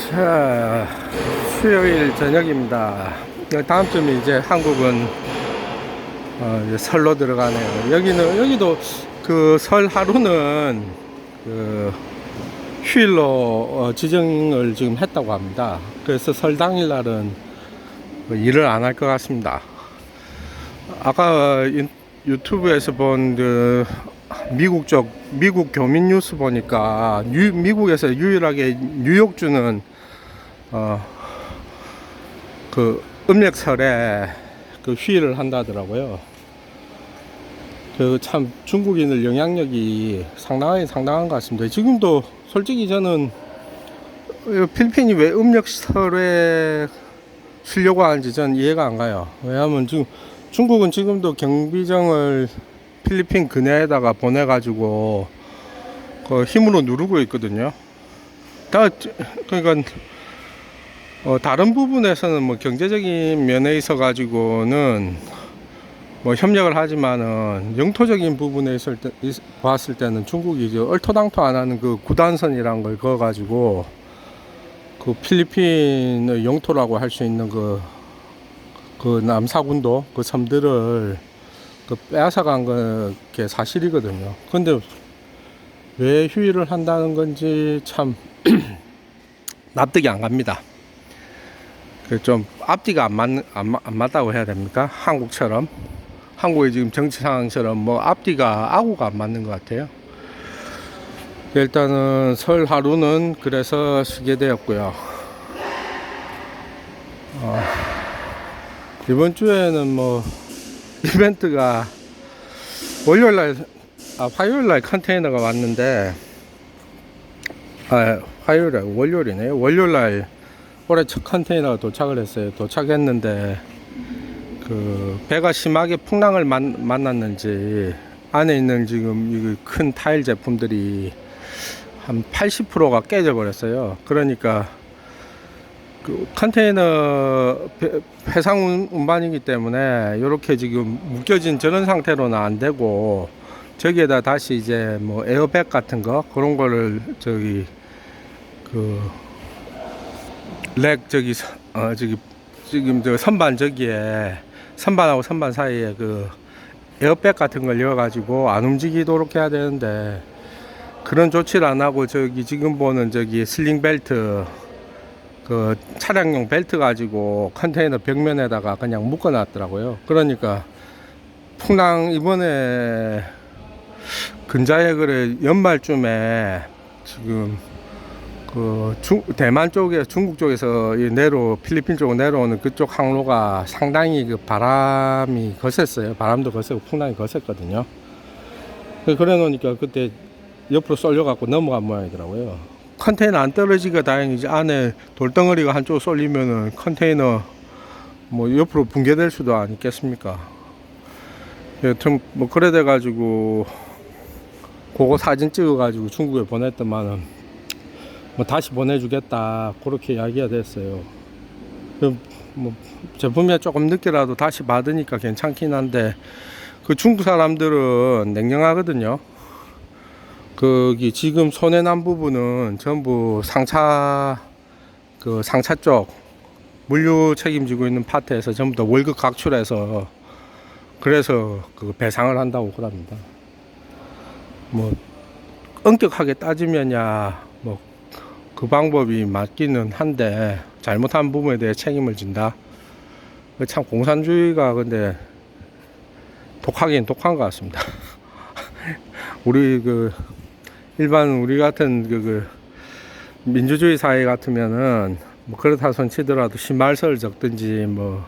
자, 수요일 저녁입니다. 다음 주면 이제 한국은 이제 설로 들어가네요. 여기도 그 설 하루는 그 휴일로 지정을 지금 했다고 합니다. 그래서 설 당일날은 일을 안 할 것 같습니다. 아까 유튜브에서 본 그 미국 교민 뉴스 보니까 미국에서 유일하게 뉴욕주는 그 음력설에 그 휴일을 한다더라고요. 그 참 중국인들 영향력이 상당한 것 같습니다. 지금도 솔직히 저는 필리핀이 왜 음력설에 쉬려고 하는지 전 이해가 안 가요. 왜냐하면 지금 중국은 지금도 경비정을 필리핀 근해에다가 보내가지고 그 힘으로 누르고 있거든요. 그러니까 다른 부분에서는 뭐 경제적인 면에 있어 가지고는 뭐 협력을 하지만은 영토적인 부분에 봤을 때는 중국이 얼토당토 안 하는 그 구단선이란 걸 그어 가지고 그 필리핀의 영토라고 할 수 있는 그 남사군도 그 섬들을 빼앗아간 게 사실이거든요. 근데 왜 휴일을 한다는 건지 참 납득이 안 갑니다. 좀 앞뒤가 안 맞다고 해야 됩니까? 한국처럼. 한국의 지금 정치 상황처럼 뭐 앞뒤가 아구가 안 맞는 것 같아요. 일단은 설 하루는 그래서 쉬게 되었고요. 이번 주에는 뭐 이벤트가 화요일날 컨테이너가 왔는데, 월요일이네요. 월요일날 올해 첫 컨테이너가 도착을 했어요. 도착했는데 그 배가 심하게 풍랑을 만났는지 안에 있는 지금 큰 타일 제품들이 한 80%가 깨져 버렸어요. 그러니까 그 컨테이너 해상 운반이기 때문에 이렇게 지금 묶여진 저런 상태로는 안 되고, 저기에다 다시 이제 뭐 에어백 같은 거 그런 거를 지금 저 선반하고 선반 사이에 그 에어백 같은 걸 넣어가지고 안 움직이도록 해야 되는데, 그런 조치를 안 하고 지금 보는 슬링 벨트, 그 차량용 벨트 가지고 컨테이너 벽면에다가 그냥 묶어 놨더라고요. 그러니까 풍랑 이번에 근자에 연말쯤에 지금 그 대만 쪽에 중국 쪽에서 필리핀 쪽으로 내려오는 그쪽 항로가 상당히 그 바람이 거셌어요. 바람도 거세고 풍랑이 거셌거든요. 그래 놓으니까 그때 옆으로 쏠려 갖고 넘어간 모양이더라고요. 컨테이너 안 떨어지기가 다행이지, 안에 돌덩어리가 한쪽 쏠리면은 컨테이너 뭐 옆으로 붕괴될 수도 아니겠습니까? 여튼 뭐 그래 돼 가지고 그거 사진 찍어 가지고 중국에 보냈더만은 뭐 다시 보내주겠다 그렇게 이야기가 됐어요. 뭐 제품이 조금 늦게라도 다시 받으니까 괜찮긴 한데, 그 중국 사람들은 냉정하거든요. 거기 지금 손해 난 부분은 전부 상차 쪽 물류 책임지고 있는 파트에서 전부 다 월급 각출해서, 그래서 그 배상을 한다고 그럽니다. 뭐 엄격하게 따지면야 뭐 그 방법이 맞기는 한데, 잘못한 부분에 대해 책임을 진다. 참 공산주의가 근데 독하긴 독한 것 같습니다. 우리 우리 같은 민주주의 사회 같으면은 뭐 그렇다 손 치더라도 심할서를 적든지 뭐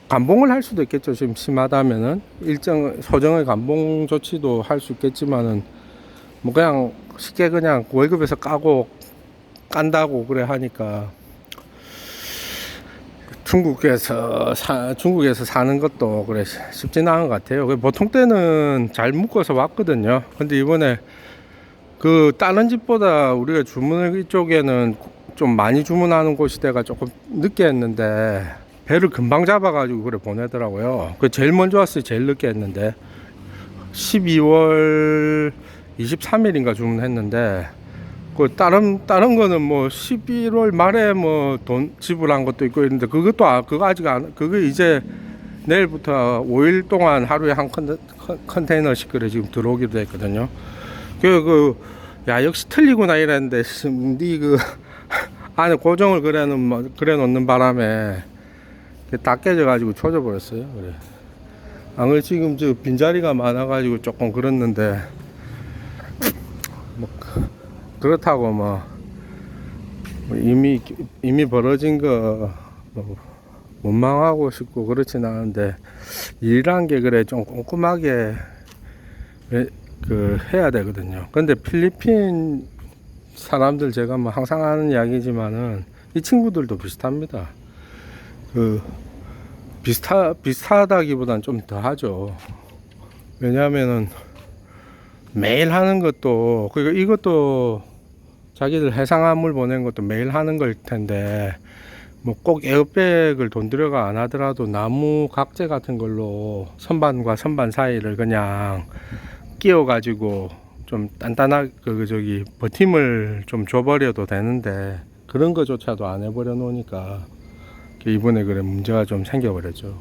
감봉을 할 수도 있겠죠. 지금 심하다면은 일정 소정의 감봉 조치도 할 수 있겠지만은 뭐 그냥 쉽게 그냥 월급에서 깐다고 그래 하니까 중국에서 사는 것도 그래 쉽지는 않은 것 같아요. 보통 때는 잘 묶어서 왔거든요. 근데 이번에 그 다른 집보다 우리가 주문을 이쪽에는 좀 많이 주문하는 곳이 돼가 조금 늦게 했는데, 배를 금방 잡아가지고 그래 보내더라고요. 그 제일 먼저 왔어요. 제일 늦게 했는데 12월 23일인가 주문했는데 그 다른 거는 뭐 11월 말에 뭐 돈 지불한 것도 있고 있는데 그것도 그거 아직 안 그거 이제 내일부터 5일 동안 하루에 한 컨테이너씩 그래 지금 들어오기로 됐거든요. 야 역시 틀리구나 이랬는데 니그 안에 고정을 그래 놓는 바람에 다 깨져가지고 초져버렸어요. 그래. 안 지금 저 빈자리가 많아가지고 조금 그렇는데 뭐 그렇다고 뭐 이미 벌어진 거 뭐 원망하고 싶고 그렇진 않은데 일이란 게 그래 좀 꼼꼼하게 해야 되거든요. 근데 필리핀 사람들 제가 뭐 항상 하는 이야기지만은 이 친구들도 비슷합니다. 비슷하다기보단 좀 더 하죠. 왜냐하면은 매일 하는 것도 이것도 자기들 해상화물 보낸 것도 매일 하는 걸 텐데 뭐 꼭 에어백을 돈 들여가 안 하더라도 나무 각재 같은 걸로 선반과 선반 사이를 그냥 끼워 가지고 좀 단단하게 버팀을 좀 줘버려도 되는데 그런 거조차도 안 해버려 놓으니까 이번에 그래 문제가 좀 생겨버렸죠.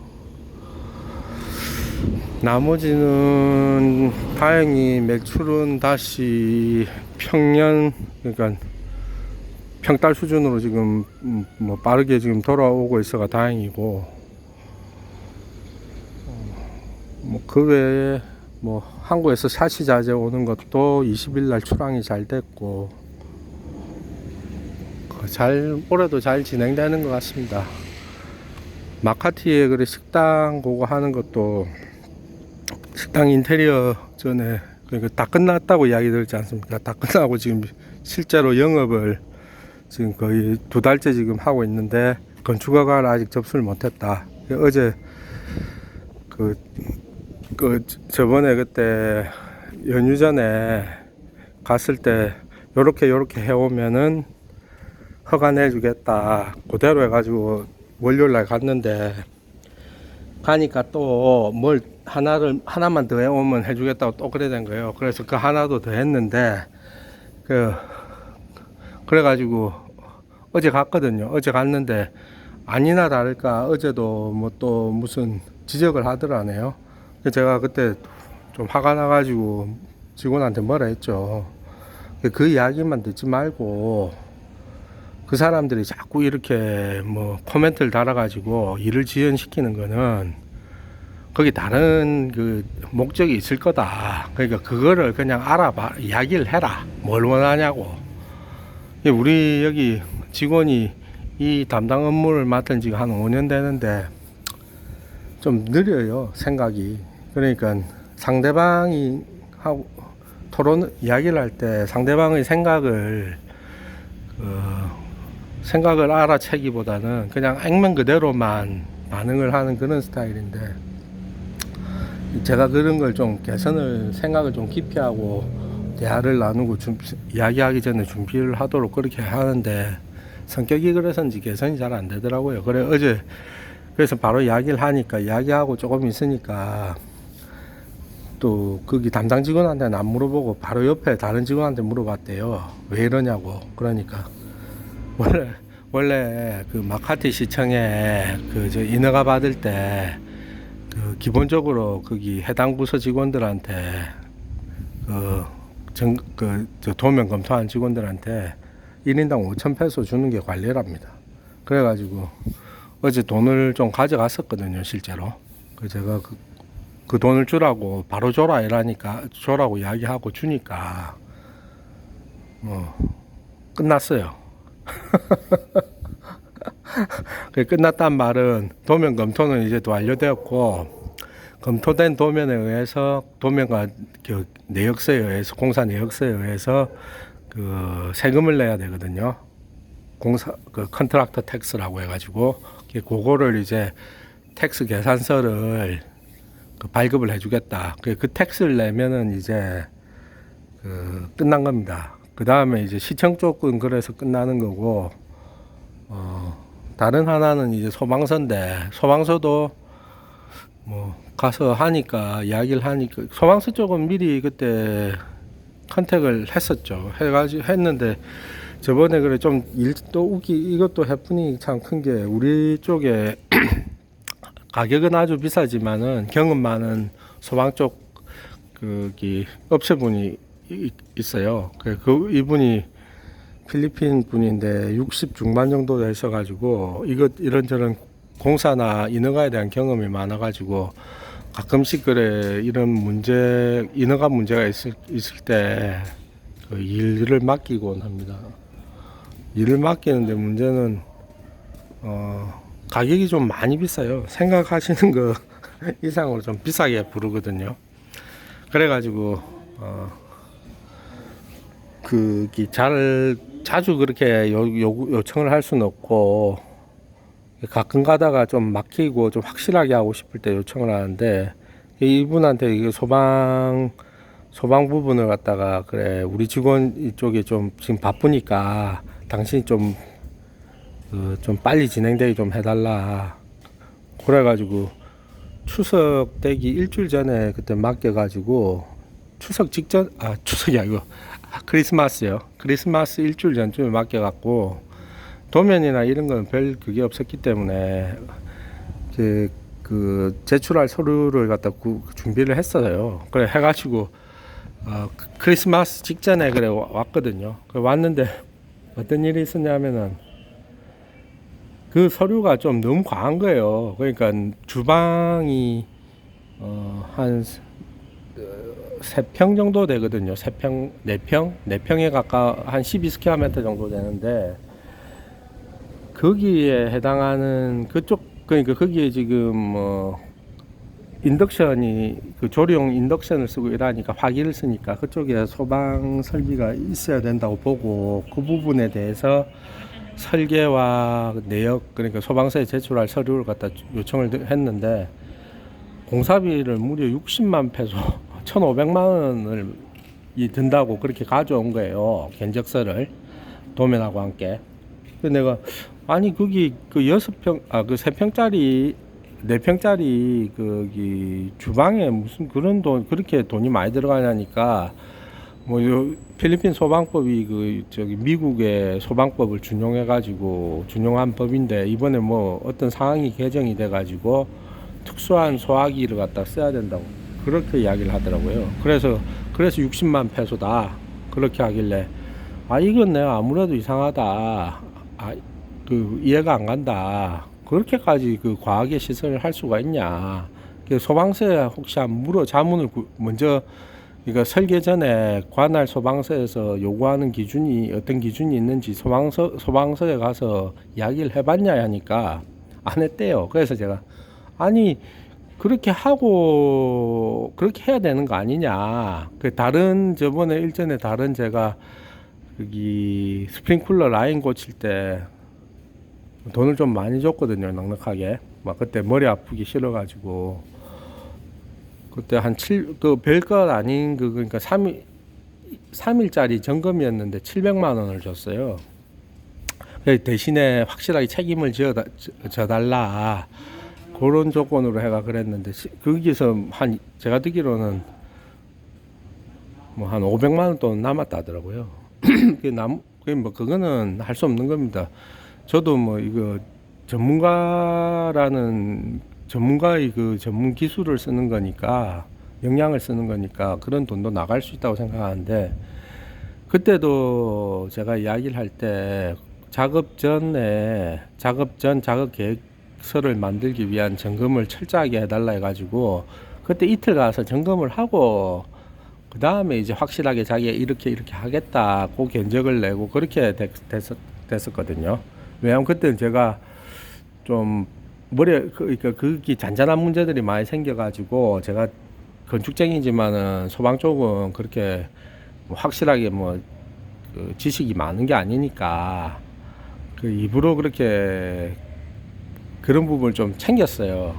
나머지는 다행히 매출은 다시 평년 그러니까 평달 수준으로 지금 뭐 빠르게 지금 돌아오고 있어가 다행이고 뭐 그 외에 뭐 한국에서 샤시 자재 오는 것도 20일 날 출항이 잘 됐고 올해도 잘 진행되는 것 같습니다. 마카티에 그래 식당 그거 하는 것도 식당 인테리어 전에 그러니까 다 끝났다고 이야기 들었지 않습니까? 다 끝나고 지금 실제로 영업을 지금 거의 2달째 지금 하고 있는데 건축허가를 아직 접수를 못했다. 어제 저번에 그때 연휴 전에 갔을 때 요렇게 해오면은 허가 내주겠다 그대로 해가지고 월요일날 갔는데 가니까 또 뭘 하나만 더 해오면 해주겠다고 또 그래 된 거예요. 그래서 그 하나도 더 했는데 그래가지고 어제 갔거든요. 어제 갔는데 아니나 다를까 어제도 뭐 또 무슨 지적을 하더라네요. 제가 그때 좀 화가 나가지고 직원한테 뭐라 했죠. 그 이야기만 듣지 말고 그 사람들이 자꾸 이렇게 뭐 코멘트를 달아가지고 일을 지연시키는 거는 거기 다른 그 목적이 있을 거다. 그러니까 그거를 그냥 알아봐 이야기를 해라. 뭘 원하냐고. 우리 여기 직원이 이 담당 업무를 맡은 지가 한 5년 되는데 좀 느려요 생각이. 그러니까 상대방이 하고 이야기를 할 때 상대방의 생각을 알아채기보다는 그냥 액면 그대로만 반응을 하는 그런 스타일인데 제가 그런 걸 좀 생각을 좀 깊이 하고 대화를 나누고 이야기하기 전에 준비를 하도록 그렇게 하는데 성격이 그래서인지 개선이 잘 안 되더라고요. 그래서 바로 이야기를 하니까 이야기하고 조금 있으니까 또 거기 담당 직원한테는 안 물어보고 바로 옆에 다른 직원한테 물어봤대요. 왜 이러냐고. 그러니까 원래 그 마카티 시청에 저 인허가 받을 때 기본적으로 거기 해당 부서 직원들한테 저 도면 검토한 직원들한테 1인당 5,000페소 주는 게 관례랍니다. 그래가지고 어제 돈을 좀 가져갔었거든요, 실제로. 제가 그 돈을 주라고 바로 줘라 이러니까 줘라고 이야기하고 주니까 끝났어요. 끝났단 말은 도면 검토는 이제 또 완료되었고 검토된 도면에 의해서 도면과 내역서에 의해서 공사 내역서에 의해서 그 세금을 내야 되거든요. 컨트락터 텍스라고 해가지고 그거를 이제 텍스 계산서를 발급을 해주겠다. 그 텍스를 내면은 이제 끝난 겁니다. 그 다음에 이제 시청 쪽은 그래서 끝나는 거고 다른 하나는 이제 소방서인데 소방서도 뭐 가서 하니까 이야기를 하니까 소방서 쪽은 미리 그때 컨택을 했었죠. 해가지고 했는데 저번에 그래 좀 일도 이것도 해프닝이 참 큰 게 우리 쪽에 가격은 아주 비싸지만은 경험 많은 소방 쪽 그기 업체분이 있어요. 그 이분이 필리핀 분인데 60 중반 정도 되셔가지고 이것 이런저런 공사나 인허가에 대한 경험이 많아가지고 가끔씩 그래 이런 인허가 문제가 있을 때 그 일을 맡기곤 합니다. 일을 맡기는데 문제는 가격이 좀 많이 비싸요. 생각하시는 거 이상으로 좀 비싸게 부르거든요. 그래가지고 자주 그렇게 요청을 할 수는 없고 가끔 가다가 좀 막히고 좀 확실하게 하고 싶을 때 요청을 하는데 이분한테 이게 소방 부분을 갖다가 그래 우리 직원 이쪽에 좀 지금 바쁘니까 당신이 좀 빨리 진행되게 좀 해달라. 그래가지고 추석 되기 일주일 전에 그때 맡겨가지고 추석 직전 추석이 아니고 크리스마스요. 크리스마스 일주일 전쯤에 맡겨갖고 도면이나 이런 건 별 그게 없었기 때문에 그 제출할 서류를 갖다 준비를 했어요. 그래 해가지고 크리스마스 직전에 그래 왔거든요. 그래 왔는데 어떤 일이 있었냐면은 그 서류가 좀 너무 과한 거예요. 그러니까 주방이 한 3평 정도 되거든요. 3평, 4평에 가까워 한 12스퀘어미터 정도 되는데 거기에 해당하는 그쪽 그러니까 거기에 지금 인덕션이 그 조리용 인덕션을 쓰고 이러니까 화기를 쓰니까 그쪽에 소방 설비가 있어야 된다고 보고 그 부분에 대해서 설계와 내역 그러니까 소방서에 제출할 서류를 갖다 요청을 했는데 공사비를 무려 60만 페소 1,500만 원을 든다고 그렇게 가져온 거예요. 견적서를 도면하고 함께. 그래서 내가 아니 거기 그 6평 그 3평짜리 4평짜리 거기 주방에 무슨 그런 돈 그렇게 돈이 많이 들어가냐니까 뭐 필리핀 소방법이 그 저기 미국의 소방법을 준용한 법인데 이번에 뭐 어떤 상황이 개정이 돼 가지고 특수한 소화기를 갖다 써야 된다고 그렇게 이야기를 하더라고요. 그래서 60만 페소다 그렇게 하길래 이건 내가 아무래도 이상하다. 그 이해가 안 간다. 그렇게까지 그 과하게 시설을 할 수가 있냐. 소방서에 혹시 한번 자문을 먼저 그러니까 설계 전에 관할 소방서에서 요구하는 기준이 어떤 기준이 있는지 소방서에 가서 이야기를 해봤냐 하니까 안 했대요. 그래서 제가 아니 그렇게 하고 그렇게 해야 되는 거 아니냐. 그 저번에 일전에 다른 제가 여기 스프링쿨러 라인 고칠 때 돈을 좀 많이 줬거든요. 넉넉하게. 막 그때 머리 아프기 싫어가지고 그때 그 별것 아닌 그러니까 3일짜리 점검이었는데 700만 원을 줬어요. 대신에 확실하게 책임을 져달라. 그런 조건으로 해가 그랬는데 거기서 제가 듣기로는 뭐 한 500만 원 돈 남았다 하더라고요. 뭐 그거는 할 수 없는 겁니다. 저도 뭐 이거 전문가의 그 전문 기술을 쓰는 거니까 역량을 쓰는 거니까 그런 돈도 나갈 수 있다고 생각하는데 그때도 제가 이야기를 할 때 작업 전 작업 계획서를 만들기 위한 점검을 철저하게 해달라 해가지고 그때 이틀 가서 점검을 하고 그 다음에 이제 확실하게 자기가 이렇게 하겠다 그 견적을 내고 그렇게 됐었거든요. 왜냐하면 그때는 제가 좀 그러니까 그게 잔잔한 문제들이 많이 생겨가지고 제가 건축쟁이지만은 소방 쪽은 그렇게 확실하게 그 지식이 많은 게 아니니까 그 일부러 그렇게 그런 부분을 좀 챙겼어요.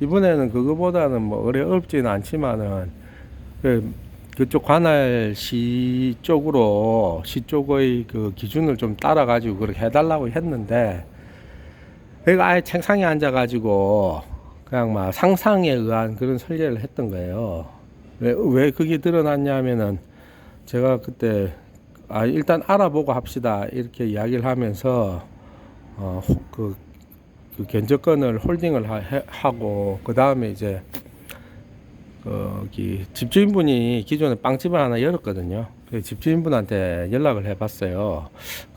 이번에는 그거보다는 뭐 어렵지는 않지만은 그쪽 관할 시 쪽의 그 기준을 좀 따라가지고 그렇게 해달라고 했는데 내가 아예 책상에 앉아가지고 그냥 막 상상에 의한 그런 설계를 했던 거예요. 왜 그게 드러났냐면은 제가 그때 일단 알아보고 합시다 이렇게 이야기를 하면서 그 견적권을 홀딩을 하고 그 다음에 이제 거기 집주인분이 기존에 빵집을 하나 열었거든요. 그 집주인분한테 연락을 해봤어요.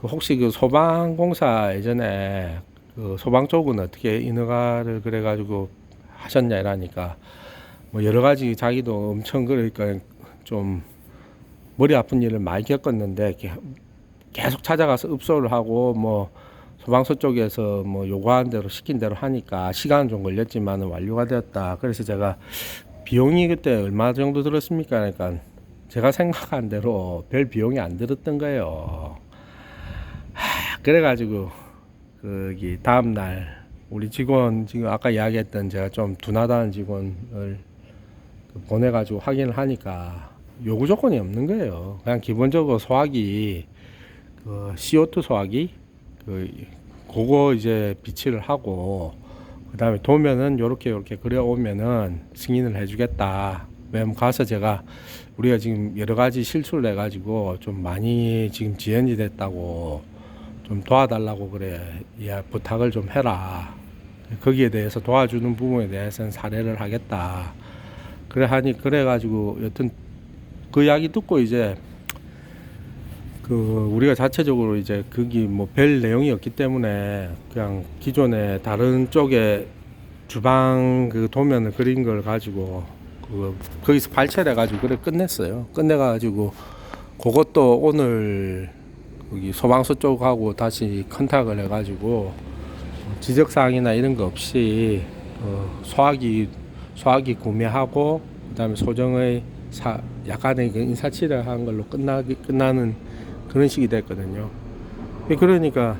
혹시 그 소방공사 예전에 그 소방 쪽은 어떻게 인허가를 그래가지고 하셨냐 이러니까 뭐 여러 가지 자기도 엄청 그러니까 좀 머리 아픈 일을 많이 겪었는데 계속 찾아가서 읍소를 하고 뭐 소방서 쪽에서 뭐 요구한 대로 시킨 대로 하니까 시간은 좀 걸렸지만 완료가 되었다. 그래서 제가 비용이 그때 얼마 정도 들었습니까? 그러니까 제가 생각한 대로 별 비용이 안 들었던 거예요. 그래가지고 거기 다음날 우리 직원 지금 아까 이야기했던 제가 좀 둔하다는 직원을 보내가지고 확인을 하니까 요구 조건이 없는 거예요. 그냥 기본적으로 소화기 그 CO2 소화기 그거 이제 비치를 하고 그 다음에 도면은 요렇게 그려오면은 승인을 해주겠다. 왜냐면 가서 제가 우리가 지금 여러 가지 실수를 해가지고 좀 많이 지금 지연이 됐다고 좀 도와달라고 그래. 야, 부탁을 좀 해라. 거기에 대해서 도와주는 부분에 대해서는 사례를 하겠다. 그래가지고 여튼 그 이야기 듣고 이제 그 우리가 자체적으로 이제 거기 뭐 별 내용이 없기 때문에 그냥 기존에 다른 쪽에 주방 그 도면을 그린 걸 가지고 거기서 발췌를 해가지고 그래 끝냈어요. 끝내가지고 그것도 오늘 거기 소방서 쪽하고 다시 컨택을 해가지고 지적사항이나 이런 거 없이 소화기 구매하고 그다음에 소정의 약간의 인사치레 한 걸로 끝나는 그런 식이 됐거든요. 그러니까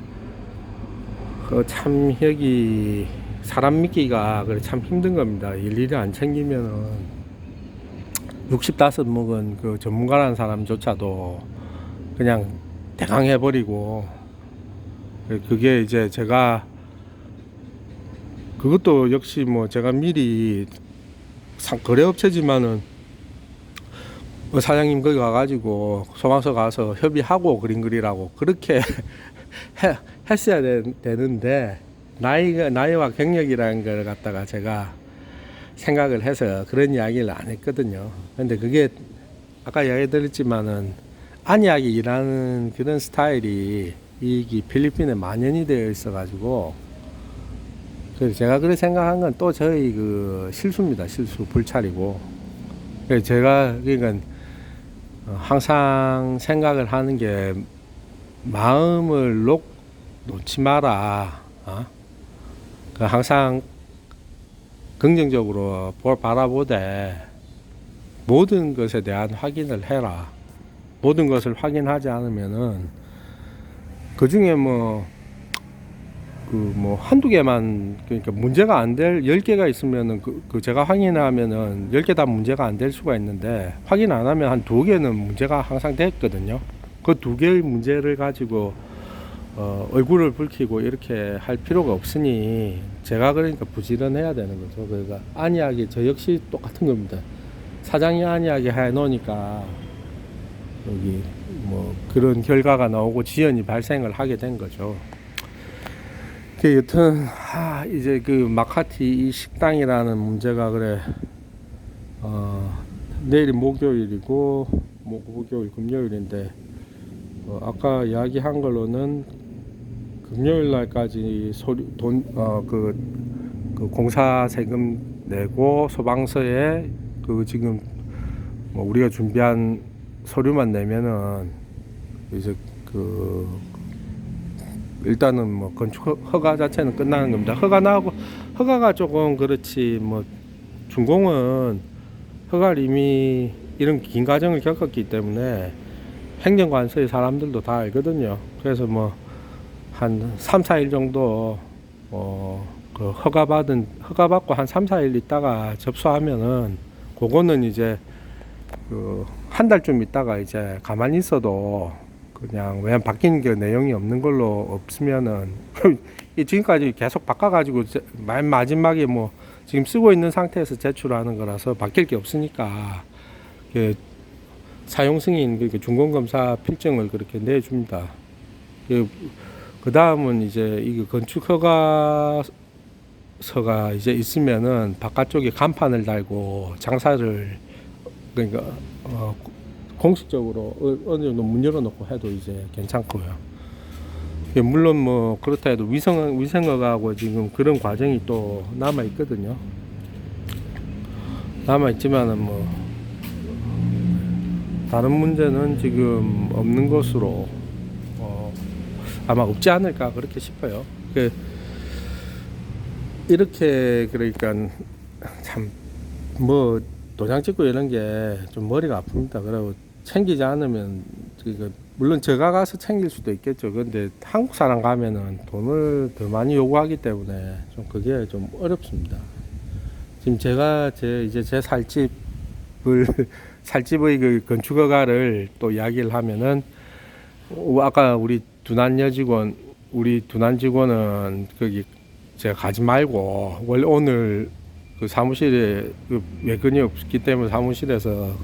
참 여기 사람 믿기가 그래 참 힘든 겁니다. 일일이 안 챙기면은 65 먹은 그 전문가라는 사람조차도 그냥 대강 해버리고 그게 이제 제가 그것도 역시 뭐 제가 미리 거래업체지만은 사장님 거기 가가지고 소방서 가서 협의하고 그림 그리라고 그렇게 했어야 되는데 나이와 경력이라는 걸 갖다가 제가 생각을 해서 그런 이야기를 안 했거든요. 근데 그게 아까 이야기 드렸지만은 안이하게 일하는 그런 스타일이 이 필리핀에 만연이 되어 있어 가지고 그래서 제가 그렇게 생각한 건 또 저희 그 실수입니다. 실수 불찰이고 그래서 제가 그러니까 항상 생각을 하는 게 마음을 놓지 마라. 항상 긍정적으로 바라보되 모든 것에 대한 확인을 해라. 모든 것을 확인하지 않으면은 그 중에 뭐 한두 개만 그러니까 문제가 안 될 10개가 있으면은 제가 확인하면은 10개 다 문제가 안 될 수가 있는데 확인 안 하면 한 2개는 문제가 항상 됐거든요. 그 2개의 문제를 가지고 얼굴을 붉히고 이렇게 할 필요가 없으니 제가 그러니까 부지런해야 되는 거죠. 그러니까 안이하게 저 역시 똑같은 겁니다. 사장이 안이하게 해 놓으니까 여기 뭐 그런 결과가 나오고 지연이 발생을 하게 된 거죠. 여튼 이제 그 마카티 이 식당이라는 문제가 그래 내일이 목요일이고 목요일 금요일인데 아까 이야기한 걸로는 금요일 날까지 그 공사 세금 내고 소방서에 그 지금 뭐 우리가 준비한 서류만 내면은 이제 일단은 뭐 건축 허가 자체는 끝나는 겁니다. 허가가 조금 그렇지 뭐 준공은 허가를 이미 이런 긴 과정을 겪었기 때문에 행정관서의 사람들도 다 알거든요. 그래서 뭐 한 3, 4일 정도 그 허가받고 한 3, 4일 있다가 접수하면은 그거는 이제 한 달쯤 있다가 이제 가만히 있어도 그냥 왜냐면 바뀐 게 내용이 없는 걸로 없으면은 지금까지 계속 바꿔가지고 맨 마지막에 뭐 지금 쓰고 있는 상태에서 제출하는 거라서 바뀔 게 없으니까 그 사용 승인 그 중공검사 필증을 그렇게 내줍니다. 그 다음은 이제 이거 건축 허가서가 이제 있으면은 바깥쪽에 간판을 달고 장사를 그러니까 공식적으로 어느 정도 문 열어놓고 해도 이제 괜찮고요. 물론 뭐 그렇다 해도 위생허가하고 지금 그런 과정이 또 남아 있거든요. 남아 있지만은 뭐 다른 문제는 지금 없는 것으로 아마 없지 않을까 그렇게 싶어요. 이렇게 그러니까 참 뭐 도장 찍고 이런 게 좀 머리가 아픕니다. 그리고 챙기지 않으면 물론 제가 가서 챙길 수도 있겠죠. 근데 한국 사람 가면은 돈을 더 많이 요구하기 때문에 좀 그게 좀 어렵습니다. 지금 제가 제 살집의 그 건축허가를 또 이야기를 하면은 아까 우리 두난 직원은 거기 제가 가지 말고 원래 오늘 그 사무실에 그 외근이 없기 때문에 사무실에서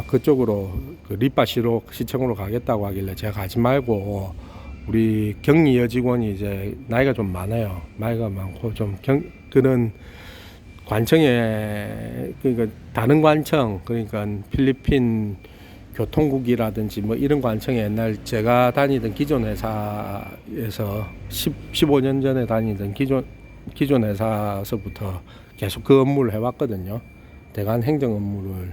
그쪽으로 그 리파시로 시청으로 가겠다고 하길래 제가 가지 말고 우리 격리 여직원이 이제 나이가 좀 많아요. 나이가 많고 좀 그런 관청에 그러니까 다른 관청 그러니까 필리핀 교통국이라든지 뭐 이런 관청에 옛날 제가 다니던 기존 회사에서 15년 전에 다니던 기존 회사서부터 계속 그 업무를 해왔거든요. 대관 행정 업무를.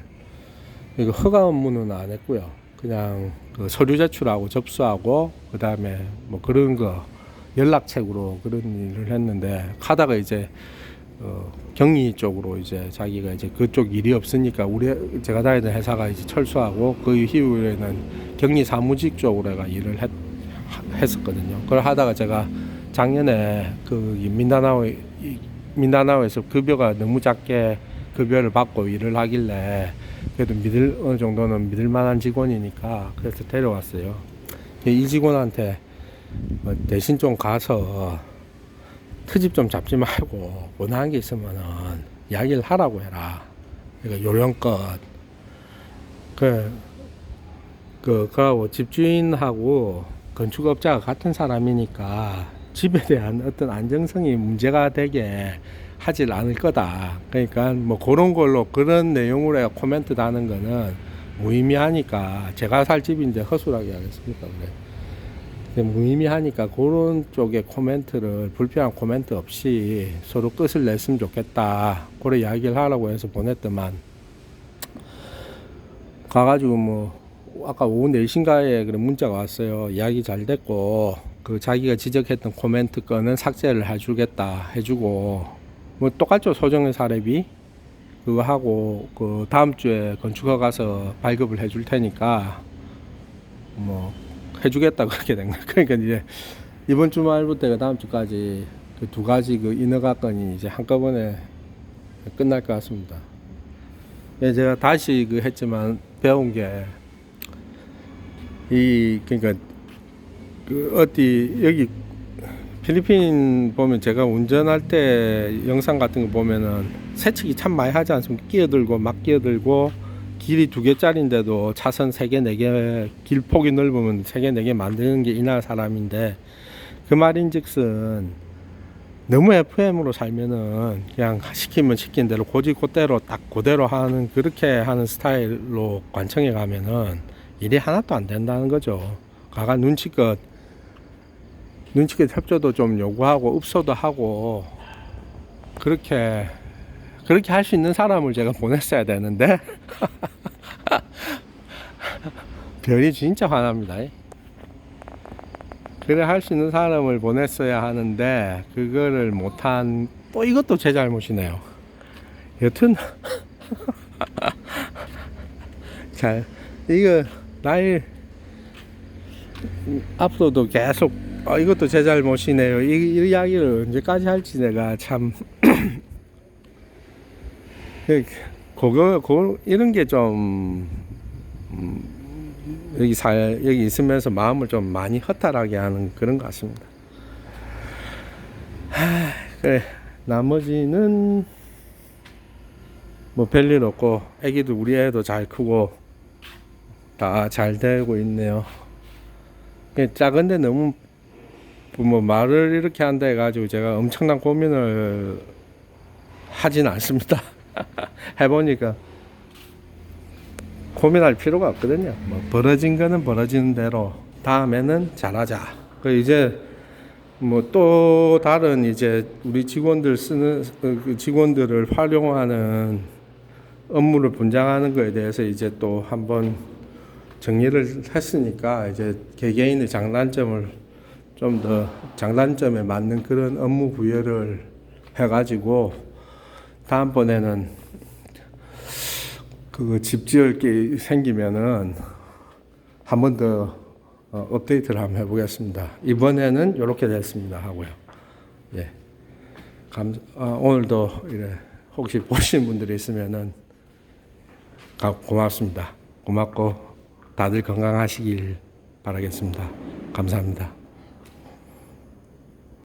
이거 허가 업무는 안 했고요. 그냥 그 서류 제출하고 접수하고 그 다음에 뭐 그런 거 연락책으로 그런 일을 했는데 하다가 이제 경리 쪽으로 이제 자기가 이제 그쪽 일이 없으니까 제가 다니던 회사가 이제 철수하고 그 이후에는 격리 사무직 쪽으로 내가 일을 했었거든요. 그걸 하다가 제가 작년에 그 민다나오에서 급여가 너무 작게 급여를 받고 일을 하길래 그래도 어느 정도는 믿을 만한 직원이니까 그래서 데려왔어요. 이 직원한테 대신 좀 가서 트집 좀 잡지 말고 원하는 게 있으면은 이야기를 하라고 해라. 그러니까 요령껏 그하고 집주인하고 건축업자가 같은 사람이니까 집에 대한 어떤 안정성이 문제가 되게 하질 않을 거다. 그러니까 뭐 그런 걸로 그런 내용으로 해서 코멘트 다는 거는 무의미하니까 제가 살 집인데 허술하게 하겠습니까? 그래. 무의미하니까 그런 쪽에 코멘트를 불필요한 코멘트 없이 서로 끝을 냈으면 좋겠다. 그래 이야기를 하라고 해서 보냈더만 가가지고 뭐 아까 오후 4시인가에 그런 문자가 왔어요. 이야기 잘 됐고 그 자기가 지적했던 코멘트 거는 삭제를 해주고 뭐 똑같죠. 소정의 사례비 그거 하고 그 다음 주에 건축허 가서 발급을 해줄 테니까 뭐 해주겠다 그렇게 된 거예요. 그러니까 이제 이번 주말부터 다음 주까지 그 두 가지 그 인허가 건이 이제 한꺼번에 끝날 것 같습니다. 예, 제가 다시 그 했지만 배운 게 그러니까 그 어디 여기 필리핀 보면 제가 운전할 때 영상 같은 거 보면은 새치기 참 많이 하지 않습니까? 끼어들고 막 끼어들고 길이 2개짜리인데도 차선 3개, 4개 길폭이 넓으면 3개, 4개 만드는 게 이 나라 사람인데 그 말인즉슨 너무 FM으로 살면은 그냥 시키면 시킨 대로 그대로 딱 그대로 하는 그렇게 하는 스타일로 관청에 가면은 일이 하나도 안 된다는 거죠. 가가 눈치껏 협조도 좀 요구하고 읍소도 하고 그렇게 할 수 있는 사람을 제가 보냈어야 되는데 별이 진짜 화납니다. 그래 할 수 있는 사람을 보냈어야 하는데 그거를 못한 또 이것도 제 잘못이네요. 여튼 잘 이거 나일 앞으로도 계속 이것도 제 잘못이네요. 이 이야기를 언제까지 할지 내가 참 이런 게 좀 여기 있으면서 마음을 좀 많이 허탈하게 하는 그런 것 같습니다. 그래 나머지는 뭐 별일 없고 애기도 우리 애도 잘 크고 다 잘 되고 있네요. 작은데 너무 뭐 말을 이렇게 한다 해가지고 제가 엄청난 고민을 하진 않습니다. 해보니까 고민할 필요가 없거든요. 뭐 벌어진 거는 벌어지는 대로 다음에는 잘하자. 그 이제 뭐 또 다른 이제 우리 직원들 쓰는 그 직원들을 활용하는 업무를 분장하는 거에 대해서 이제 또 한번 정리를 했으니까 이제 개개인의 장단점을 좀 더 장단점에 맞는 그런 업무 부여를 해가지고 다음번에는 그 집 지을 게 생기면은 한 번 더 업데이트를 한번 해보겠습니다. 이번에는 이렇게 됐습니다 하고요. 예. 오늘도 이래 혹시 보시는 분들이 있으면은 고맙습니다. 고맙고 다들 건강하시길 바라겠습니다. 감사합니다.